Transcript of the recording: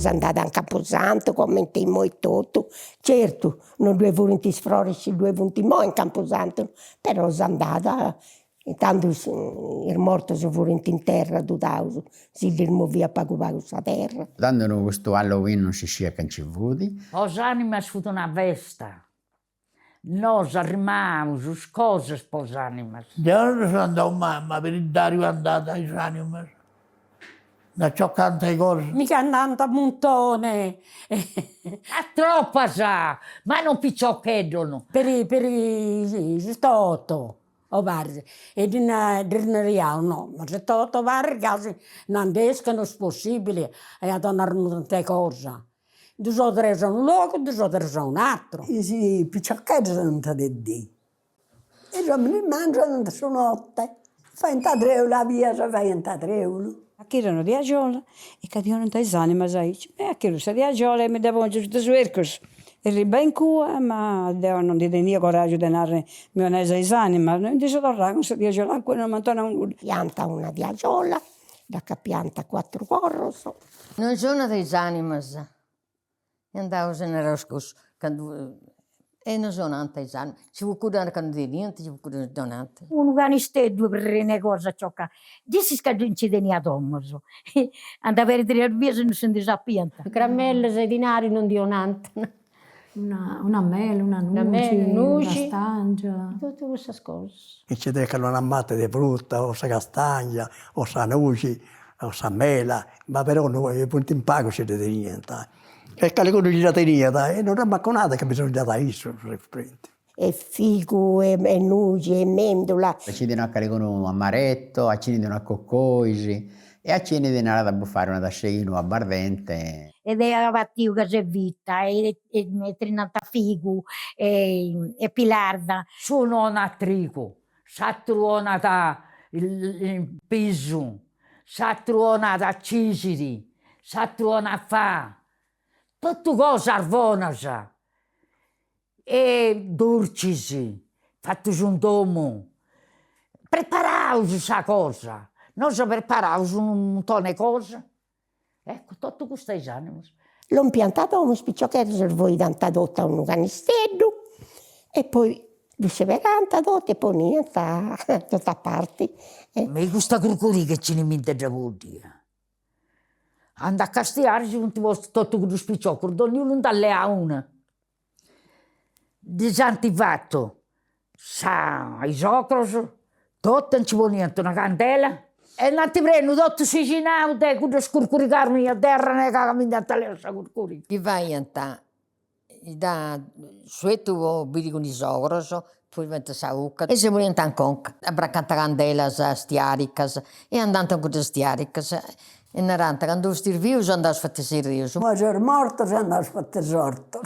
sono andata a Camposanto, commentemmo e tutto. Certo, non due volenti sfrorici, due volenti mo in Camposanto, però sono andata, intanto il morto si volenti in terra, tutto, si rimovia poco poco la terra. Dando questo Halloween non si sia cancevuti. Os animas fu una festa. Noi arrimavamo cose per le animas. Già sono andato mamma per il Dario è andata ai animas. Da ciò tante cose. Mica andando a montone. A troppa sa, ma non picciocchedono. per i toto. O guarda, e di rial no, ma se toto vari casi non escono possibile e a donare tante cose. Due o tre sono un luogo, due o tre sono un altro. I picciochetti sono di dì. E io mi mangiano su notte. Fai in tadreula via, se fai in tadreula. Aqui erano di agiola e cadevano tais animas aí. Aquilo se di agiola e mi davano giusto dei suercos. Eri ben cua, ma non ti tenia coraggio di andare mionese ai animas. Non ti sono rago, se di agiola, acqua non mangiano nulla. Pianta una di agiola, da che pianta 4 corros. Non sono dei animas. Andavo nel roscos. E non sono anche dei animas. Ci vuole curare quando di niente, ci vuole curare donante. Un ganistedo per le cose ciocca. Disi scadunci deni ad ommoso. Andava a vedere il viso e non si disappianta. Caramelle e dinari non dio niente. Una mela, una nuci, una stangia. Tutte queste cose. E ci deccano una matta di frutta, o sa castagna, o sa nuci, o sa mela, ma però noi punti in pago ci deve niente. E che le cose ci date niente, e non è manco nada che bisogna dare isso, E figo, e nuci, e mendola. Accendono a caricono amaretto, accendono a coccoisi e accendono a buffare una dasceino a bardente. Ed era battiu che c'è vita, e trinata figu, e pilarda. Sono a trigo, s'atruona da il piso, s'atruona da cisiri, s'atruona a fa. Tutto cosa arvona sa. E dolcisi, fatto un domo. Preparaus questa cosa. Noi preparaus un montone di cose. Ecco, tutto queste anime. L'ho piantato uno spicciochetto, se voi tanta dotta un canistello, e poi riceve tanta dotta e poi niente, tutta a parte. Ma questa curcuri che ci ne mente già vuol dire. Anda a castiare, ci non ti vuoi tutto questo spicciocco, ognuno non dalle a una. Disantivato, sa, i socros, tutto non ci vuole niente, una candela. E non ti prendo tutto sicinato, con scurcuricarmi a terra, ne cagami da tale curcuri. Chi vai a ta? Da sueto bidi con i sogros, poi diventa sauca. E se vogliono ancora, abbraccanta candelas stiaricas, e andando con le stiaricas. E naranta, quando stirvius andas a fare serios. Ma c'è morto, se andas a fare sorto.